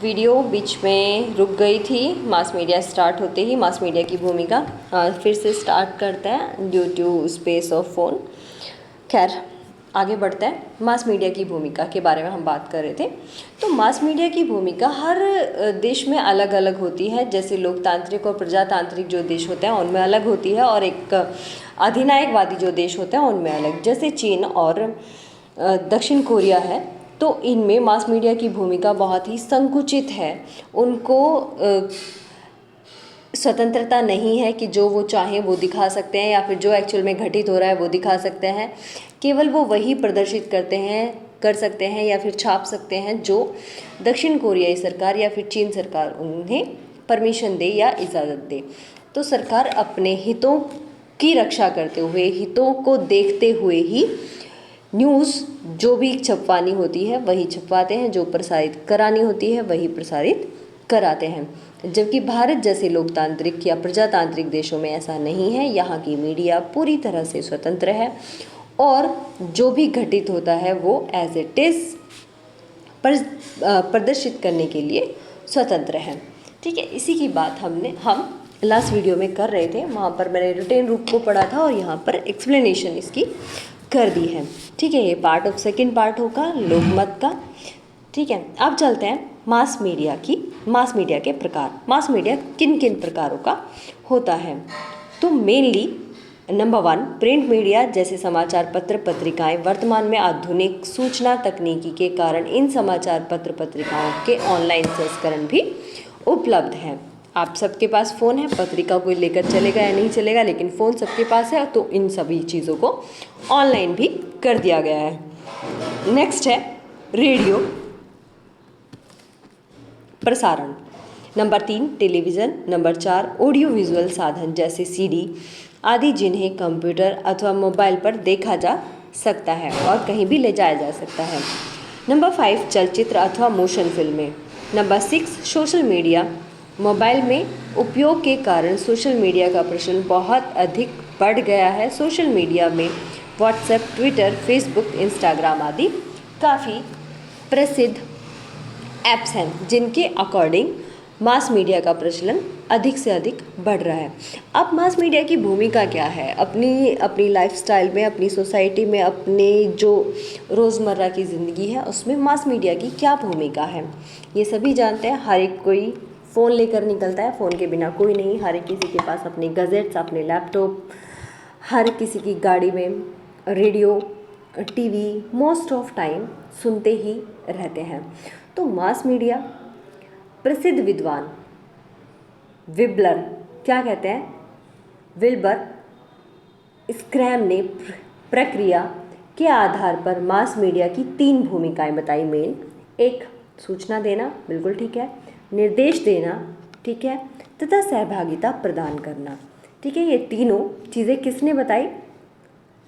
Video बीच में रुक गई थी। मास मीडिया स्टार्ट होते ही मास मीडिया की भूमिका फिर से स्टार्ट करते हैं due to space of phone. खैर आगे बढ़ते हैं। मास मीडिया की भूमिका के बारे में हम बात कर रहे थे। तो मास मीडिया की भूमिका हर देश में अलग अलग होती है। जैसे लोकतांत्रिक और प्रजातांत्रिक जो देश होते हैं उनमें अलग होती है, और एक अधिनायकवादी जो देश होते हैं उनमें अलग। जैसे चीन और दक्षिण कोरिया है, तो इनमें मास मीडिया की भूमिका बहुत ही संकुचित है। उनको स्वतंत्रता नहीं है कि जो वो चाहें वो दिखा सकते हैं, या फिर जो एक्चुअल में घटित हो रहा है वो दिखा सकते हैं। केवल वो वही प्रदर्शित कर सकते हैं या फिर छाप सकते हैं जो दक्षिण कोरियाई सरकार या फिर चीन सरकार उन्हें परमिशन दे या इजाज़त दे। तो सरकार अपने हितों की रक्षा करते हुए, हितों को देखते हुए ही न्यूज़ जो भी छपवानी होती है वही छपवाते हैं, जो प्रसारित करानी होती है वही प्रसारित कराते हैं। जबकि भारत जैसे लोकतांत्रिक या प्रजातांत्रिक देशों में ऐसा नहीं है। यहाँ की मीडिया पूरी तरह से स्वतंत्र है और जो भी घटित होता है वो एज इट इज़ प्रदर्शित करने के लिए स्वतंत्र है। ठीक है, इसी की बात हम लास्ट वीडियो में कर रहे थे। वहाँ पर मैंने रिटेन रूप को पढ़ा था और यहाँ पर एक्सप्लेनेशन इसकी कर दी है। ठीक है, ये पार्ट ऑफ सेकंड पार्ट होगा लोकमत का। ठीक है, अब चलते हैं मास मीडिया के प्रकार। मास मीडिया किन किन प्रकारों का होता है? तो मेनली नंबर 1 प्रिंट मीडिया, जैसे समाचार पत्र पत्रिकाएं। वर्तमान में आधुनिक सूचना तकनीकी के कारण इन समाचार पत्र पत्रिकाओं के ऑनलाइन संस्करण भी उपलब्ध हैं। आप सबके पास फ़ोन है, पत्रिका कोई लेकर चलेगा या नहीं चलेगा, लेकिन फ़ोन सबके पास है, तो इन सभी चीज़ों को ऑनलाइन भी कर दिया गया है। नेक्स्ट है रेडियो प्रसारण। Number 3 television. Number 4 audio visual साधन जैसे सीडी आदि, जिन्हें कंप्यूटर अथवा मोबाइल पर देखा जा सकता है और कहीं भी ले जाया जा सकता है। नंबर 5 चलचित्र अथवा मोशन फिल्में। Number 6 social media. मोबाइल में उपयोग के कारण सोशल मीडिया का प्रचलन बहुत अधिक बढ़ गया है। सोशल मीडिया में व्हाट्सएप, ट्विटर, फेसबुक, इंस्टाग्राम आदि काफ़ी प्रसिद्ध ऐप्स हैं, जिनके अकॉर्डिंग मास मीडिया का प्रचलन अधिक से अधिक बढ़ रहा है। अब मास मीडिया की भूमिका क्या है अपनी लाइफस्टाइल में, अपनी सोसाइटी में, अपने जो रोज़मर्रा की ज़िंदगी है उसमें मास मीडिया की क्या भूमिका है, ये सभी जानते हैं। हर एक कोई फ़ोन लेकर निकलता है, फ़ोन के बिना कोई नहीं। हर एक किसी के पास अपने गज़ेट्स, अपने लैपटॉप, हर किसी की गाड़ी में radio, TV most of time सुनते ही रहते हैं। तो मास मीडिया प्रसिद्ध विद्वान विबलर क्या कहते हैं, विल्बर स्क्रैम ने प्रक्रिया के आधार पर मास मीडिया की 3 भूमिकाएं बताई मेन। 1 सूचना देना, बिल्कुल ठीक है, निर्देश देना, ठीक है, तथा सहभागिता प्रदान करना। ठीक है, ये तीनों चीज़ें किसने बताई?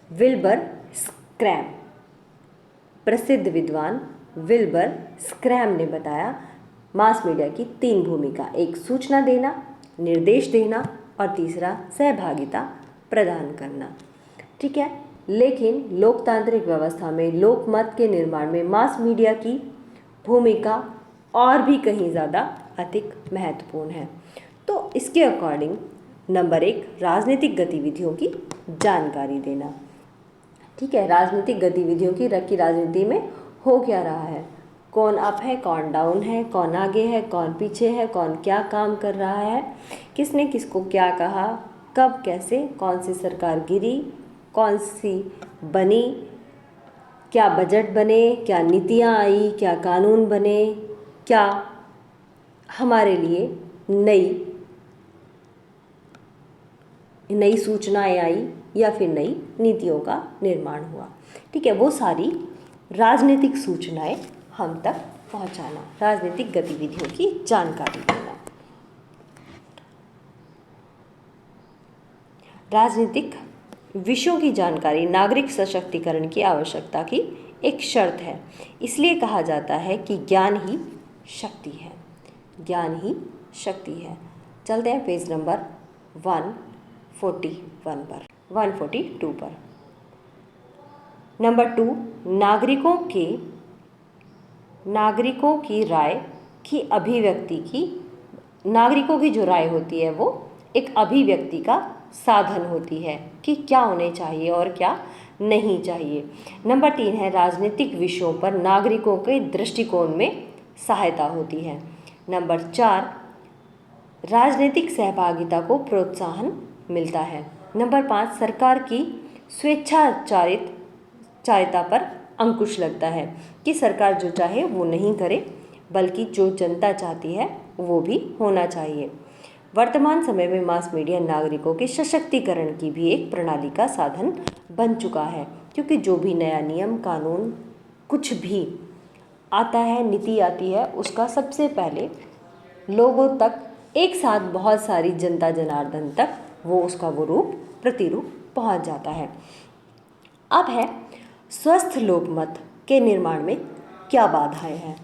विल्बर स्क्रैम, प्रसिद्ध विद्वान विल्बर स्क्रैम ने बताया मास मीडिया की 3 भूमिका। 1 सूचना देना, निर्देश देना, और तीसरा सहभागिता प्रदान करना। ठीक है, लेकिन लोकतांत्रिक व्यवस्था में लोकमत के निर्माण में मास मीडिया की भूमिका और भी कहीं ज़्यादा अधिक महत्वपूर्ण है। तो इसके अकॉर्डिंग नंबर 1 राजनीतिक गतिविधियों की जानकारी देना। ठीक है, राजनीतिक गतिविधियों की राजनीति में हो क्या रहा है, कौन अप है, कौन डाउन है, कौन आगे है, कौन पीछे है, कौन क्या काम कर रहा है, किसने किसको क्या कहा, कब कैसे, कौन सी सरकार गिरी, कौन सी बनी, क्या बजट बने, क्या नीतियाँ आई, क्या कानून बने, क्या हमारे लिए नई सूचनाएं आई या फिर नई नीतियों का निर्माण हुआ। ठीक है, वो सारी राजनीतिक सूचनाएं हम तक पहुंचाना, राजनीतिक गतिविधियों की जानकारी देना। राजनीतिक विषयों की जानकारी नागरिक सशक्तिकरण की आवश्यकता की एक शर्त है। इसलिए कहा जाता है कि ज्ञान ही शक्ति है, ज्ञान ही शक्ति है। चलते हैं पेज नंबर 141 पर, 142 पर। नंबर 2 नागरिकों की राय कि अभिव्यक्ति की, नागरिकों की जो राय होती है वो एक अभिव्यक्ति का साधन होती है कि क्या उन्हें चाहिए और क्या नहीं चाहिए। नंबर 3 है राजनीतिक विषयों पर नागरिकों के दृष्टिकोण में सहायता होती है। नंबर 4 राजनीतिक सहभागिता को प्रोत्साहन मिलता है। नंबर 5 सरकार की स्वेच्छाचारिता पर अंकुश लगता है कि सरकार जो चाहे वो नहीं करे, बल्कि जो जनता चाहती है वो भी होना चाहिए। वर्तमान समय में मास मीडिया नागरिकों के सशक्तिकरण की भी एक प्रणाली का साधन बन चुका है, क्योंकि जो भी नया नियम कानून कुछ भी आता है, नीति आती है, उसका सबसे पहले लोगों तक, एक साथ बहुत सारी जनता जनार्दन तक वो उसका वो रूप प्रतिरूप पहुंच जाता है। अब है स्वस्थ लोकमत के निर्माण में क्या बाधाएं हैं।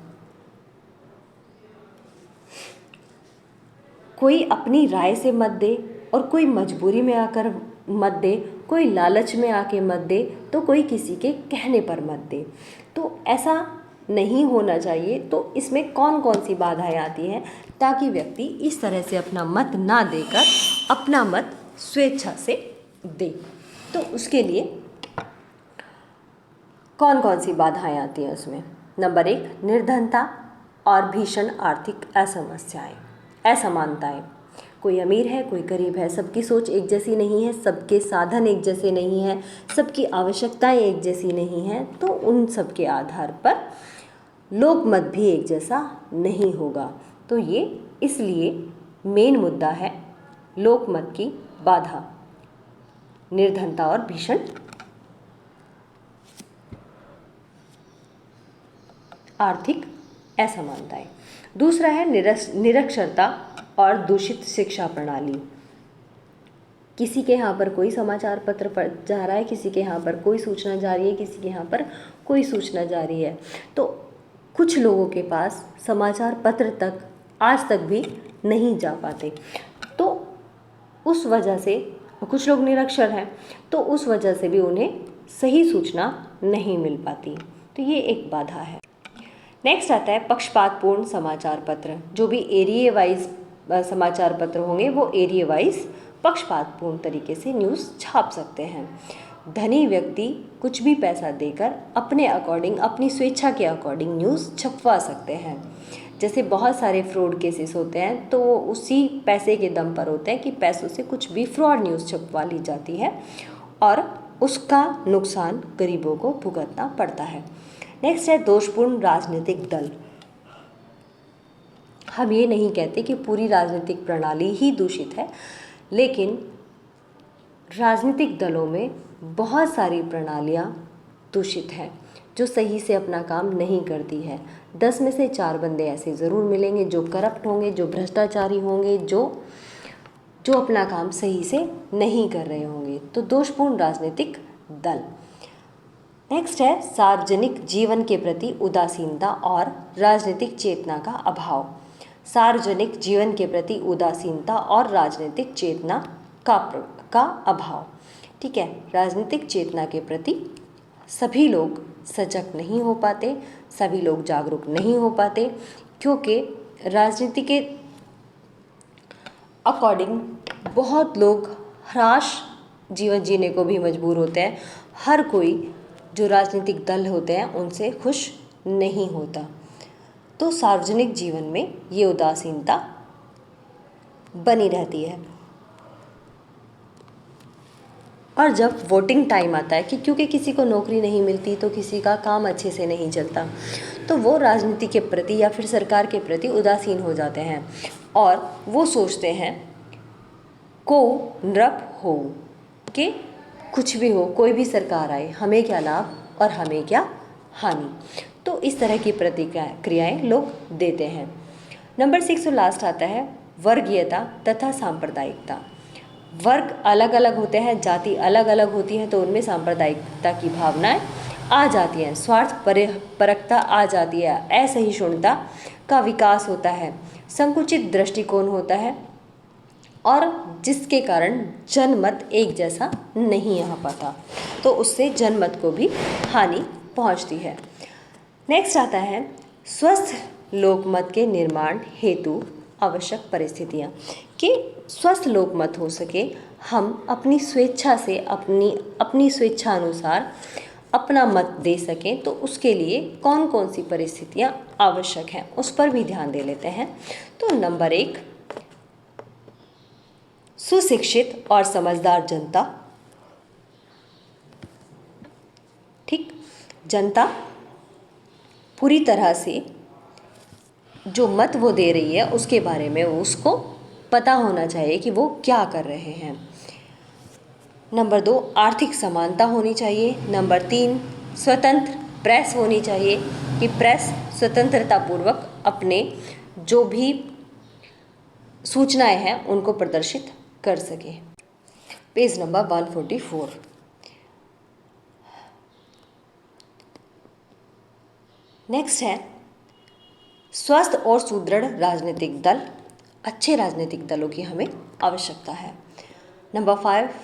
कोई अपनी राय से मत दे और कोई मजबूरी में आकर मत दे, कोई लालच में आके मत दे, तो कोई किसी के कहने पर मत दे। तो ऐसा नहीं होना चाहिए। तो इसमें कौन कौन सी बाधाएं आती हैं ताकि व्यक्ति इस तरह से अपना मत ना देकर अपना मत स्वेच्छा से दे। तो उसके लिए कौन कौन सी बाधाएं आती हैं उसमें। नंबर 1 निर्धनता और भीषण आर्थिक असमानताएं। कोई अमीर है, कोई गरीब है, सबकी सोच एक जैसी नहीं है, सबके साधन एक जैसे नहीं हैं, सबकी आवश्यकताएं एक जैसी नहीं हैं। तो उन सब के आधार पर लोकमत भी एक जैसा नहीं होगा। तो ये इसलिए मेन मुद्दा है लोकमत की बाधा, निर्धनता और भीषण आर्थिक असमानताएं। दूसरा है निरक्षरता और दूषित शिक्षा प्रणाली। किसी के यहाँ पर कोई समाचार पत्र पढ़ जा रहा है, किसी के यहाँ पर कोई सूचना जा रही है, किसी के यहाँ पर कोई सूचना जा रही है। तो कुछ लोगों के पास समाचार पत्र तक आज तक भी नहीं जा पाते। तो उस वजह से कुछ लोग निरक्षर हैं, तो उस वजह से भी उन्हें सही सूचना नहीं मिल पाती। तो ये एक बाधा है। नेक्स्ट आता है पक्षपातपूर्ण समाचार पत्र। जो भी एरिया वाइज समाचार पत्र होंगे वो एरिया वाइज पक्षपातपूर्ण तरीके से न्यूज़ छाप सकते हैं। धनी व्यक्ति कुछ भी पैसा देकर अपने अकॉर्डिंग, अपनी स्वेच्छा के अकॉर्डिंग न्यूज़ छपवा सकते हैं। जैसे बहुत सारे फ्रॉड केसेस होते हैं, तो वो उसी पैसे के दम पर होते हैं कि पैसों से कुछ भी फ्रॉड न्यूज़ छपवा ली जाती है और उसका नुकसान गरीबों को भुगतना पड़ता है। नेक्स्ट है दोषपूर्ण राजनीतिक दल। हम ये नहीं कहते कि पूरी राजनीतिक प्रणाली ही दूषित है, लेकिन राजनीतिक दलों में बहुत सारी प्रणालियाँ दूषित हैं जो सही से अपना काम नहीं करती है। 10 में से 4 बंदे ऐसे ज़रूर मिलेंगे जो करप्ट होंगे, जो भ्रष्टाचारी होंगे, जो अपना काम सही से नहीं कर रहे होंगे। तो दोषपूर्ण राजनीतिक दल। नेक्स्ट है सार्वजनिक जीवन के प्रति उदासीनता और राजनीतिक चेतना का अभाव। सार्वजनिक जीवन के प्रति उदासीनता और राजनीतिक चेतना का अभाव। ठीक है, राजनीतिक चेतना के प्रति सभी लोग सजग नहीं हो पाते, सभी लोग जागरूक नहीं हो पाते, क्योंकि राजनीति के अकॉर्डिंग बहुत लोग हराश जीवन जीने को भी मजबूर होते हैं। हर कोई जो राजनीतिक दल होते हैं उनसे खुश नहीं होता। तो सार्वजनिक जीवन में ये उदासीनता बनी रहती है। और जब वोटिंग टाइम आता है कि क्योंकि किसी को नौकरी नहीं मिलती, तो किसी का काम अच्छे से नहीं चलता, तो वो राजनीति के प्रति या फिर सरकार के प्रति उदासीन हो जाते हैं और वो सोचते हैं को नृप हो कि कुछ भी हो, कोई भी सरकार आए, हमें क्या लाभ और हमें क्या हानि। तो इस तरह की प्रतिक्रियाएं लोग देते हैं। नंबर 6 और लास्ट आता है वर्गीयता तथा सांप्रदायिकता। वर्ग अलग अलग होते हैं, जाति अलग अलग होती है, तो उनमें सांप्रदायिकता की भावनाएं आ जाती हैं, स्वार्थ परकता आ जाती है, असहिष्णुता का विकास होता है, संकुचित दृष्टिकोण होता है और जिसके कारण जनमत एक जैसा नहीं आ पाता, तो उससे जनमत को भी हानि पहुंचती है। नेक्स्ट आता है स्वस्थ लोकमत के निर्माण हेतु आवश्यक परिस्थितियाँ। कि स्वस्थ लोकमत हो सके, हम अपनी स्वेच्छा से अपनी स्वेच्छा अनुसार अपना मत दे सकें, तो उसके लिए कौन कौन सी परिस्थितियाँ आवश्यक हैं उस पर भी ध्यान दे लेते हैं। तो नंबर 1, सुशिक्षित और समझदार जनता। ठीक, जनता पूरी तरह से जो मत वो दे रही है उसके बारे में उसको पता होना चाहिए कि वो क्या कर रहे हैं। नंबर 2, आर्थिक समानता होनी चाहिए। नंबर 3, स्वतंत्र प्रेस होनी चाहिए कि प्रेस स्वतंत्रतापूर्वक अपने जो भी सूचनाएं हैं उनको प्रदर्शित कर सके। Page number 144। नेक्स्ट है स्वस्थ और सुदृढ़ राजनीतिक दल। अच्छे राजनीतिक दलों की हमें आवश्यकता है। नंबर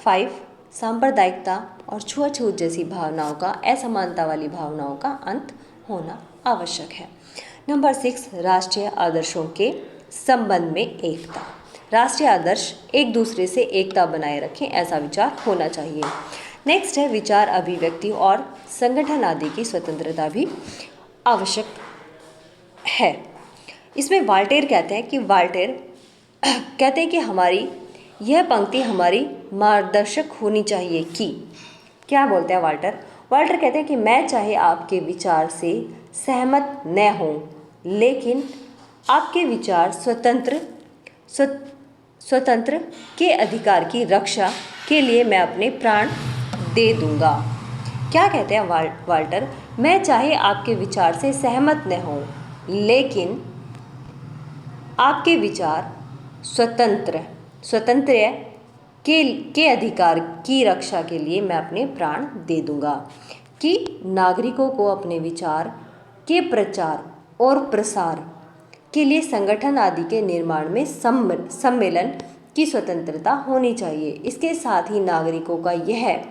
5, सांप्रदायिकता और छुआछूत जैसी भावनाओं का, असमानता वाली भावनाओं का अंत होना आवश्यक है। नंबर 6, राष्ट्रीय आदर्शों के संबंध में एकता। राष्ट्रीय आदर्श एक दूसरे से एकता बनाए रखें, ऐसा विचार होना चाहिए। नेक्स्ट है विचार अभिव्यक्ति और संगठन आदि की स्वतंत्रता भी आवश्यक है। इसमें वाल्टेर कहते हैं कि हमारी यह पंक्ति हमारी मार्गदर्शक होनी चाहिए। कि क्या बोलते हैं वाल्टर? वाल्टर कहते हैं कि मैं चाहे आपके विचार से सहमत न हूँ, लेकिन आपके विचार स्वतंत्र के अधिकार की रक्षा के लिए मैं अपने प्राण दे दूंगा। क्या कहते हैं वाल्टर? मैं चाहे आपके विचार से सहमत न हूँ, लेकिन आपके विचार स्वतंत्र के अधिकार की रक्षा के लिए मैं अपने प्राण दे दूंगा। कि नागरिकों को अपने विचार के प्रचार और प्रसार के लिए संगठन आदि के निर्माण में सम्मेलन की स्वतंत्रता होनी चाहिए। इसके साथ ही नागरिकों का यह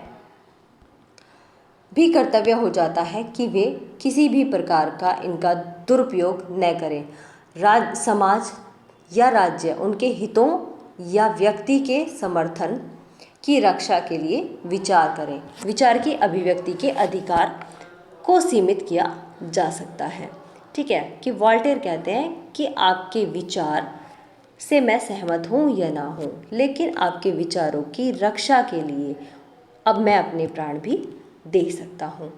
भी कर्तव्य हो जाता है कि वे किसी भी प्रकार का इनका दुरुपयोग न करें। समाज या राज्य उनके हितों या व्यक्ति के समर्थन की रक्षा के लिए विचार करें। विचार की अभिव्यक्ति के अधिकार को सीमित किया जा सकता है। ठीक है, कि वॉल्टेयर कहते हैं कि आपके विचार से मैं सहमत हूँ या ना हूँ, लेकिन आपके विचारों की रक्षा के लिए अब मैं अपने प्राण भी दे सकता हूँ।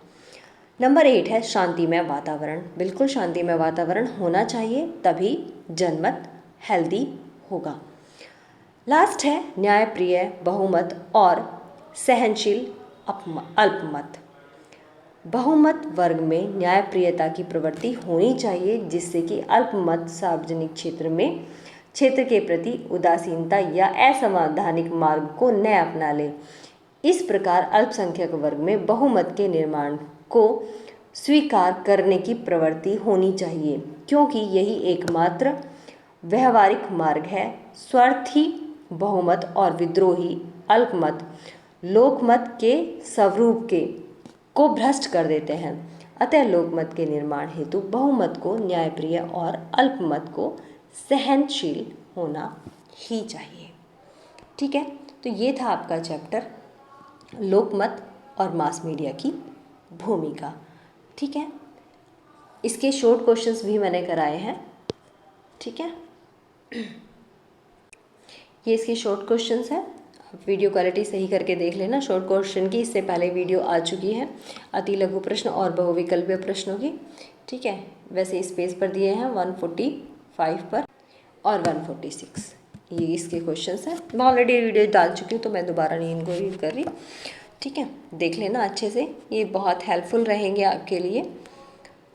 नंबर 8 है शांतिमय वातावरण। बिल्कुल शांतिमय वातावरण होना चाहिए, तभी जनमत हेल्दी होगा। लास्ट है न्यायप्रिय बहुमत और सहनशील अल्पमत। बहुमत वर्ग में न्यायप्रियता की प्रवृत्ति होनी चाहिए, जिससे कि अल्पमत सार्वजनिक क्षेत्र के प्रति उदासीनता या असंवैधानिक मार्ग को न अपना ले। इस प्रकार अल्पसंख्यक वर्ग में बहुमत के निर्माण को स्वीकार करने की प्रवृत्ति होनी चाहिए, क्योंकि यही एकमात्र व्यवहारिक मार्ग है। स्वार्थी बहुमत और विद्रोही अल्पमत लोकमत के स्वरूप को भ्रष्ट कर देते हैं। अतः लोकमत के निर्माण हेतु बहुमत को न्यायप्रिय और अल्पमत को सहनशील होना ही चाहिए। ठीक है, तो ये था आपका चैप्टर लोकमत और मास मीडिया की भूमिका। ठीक है, इसके शॉर्ट क्वेश्चंस भी मैंने कराए हैं। ठीक है, ये इसके शॉर्ट क्वेश्चंस हैं। वीडियो क्वालिटी सही करके देख लेना। शॉर्ट क्वेश्चन की इससे पहले वीडियो आ चुकी है, अति लघु प्रश्न और बहुविकल्पीय प्रश्नों की। ठीक है, वैसे इस पेज पर दिए हैं 145 पर और 146, ये इसके क्वेश्चंस हैं। मैं ऑलरेडी वीडियो डाल चुकी हूँ, तो मैं दोबारा नहीं इनको रीड कर रही। ठीक है, देख लेना अच्छे से, ये बहुत हेल्पफुल रहेंगे आपके लिए।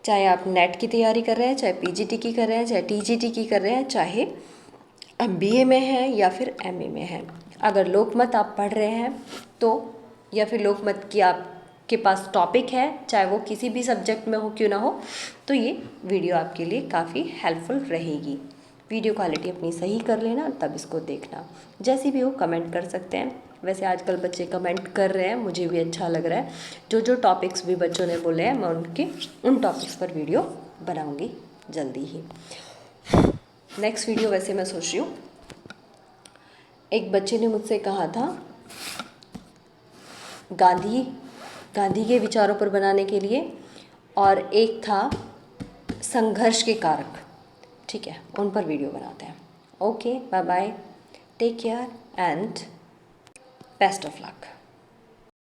चाहे आप नेट की तैयारी कर रहे हैं, चाहे पीजीटी की कर रहे हैं, चाहे टीजीटी की कर रहे हैं, चाहे बीए में हैं या फिर एमए में हैं। अगर लोकमत आप पढ़ रहे हैं तो, या फिर लोकमत की आपके पास टॉपिक है, चाहे वो किसी भी सब्जेक्ट में हो क्यों ना हो, तो ये वीडियो आपके लिए काफ़ी हेल्पफुल रहेगी। वीडियो क्वालिटी अपनी सही कर लेना, तब इसको देखना। जैसी भी हो कमेंट कर सकते हैं। वैसे आजकल बच्चे कमेंट कर रहे हैं, मुझे भी अच्छा लग रहा है। जो टॉपिक्स भी बच्चों ने बोले हैं, मैं उन टॉपिक्स पर वीडियो बनाऊंगी जल्दी ही। नेक्स्ट वीडियो वैसे मैं सोच रही हूँ, एक बच्चे ने मुझसे कहा था गांधी के विचारों पर बनाने के लिए, और एक था संघर्ष के कारक। ठीक है, उन पर वीडियो बनाते हैं। Okay, bye bye, take care and best of luck.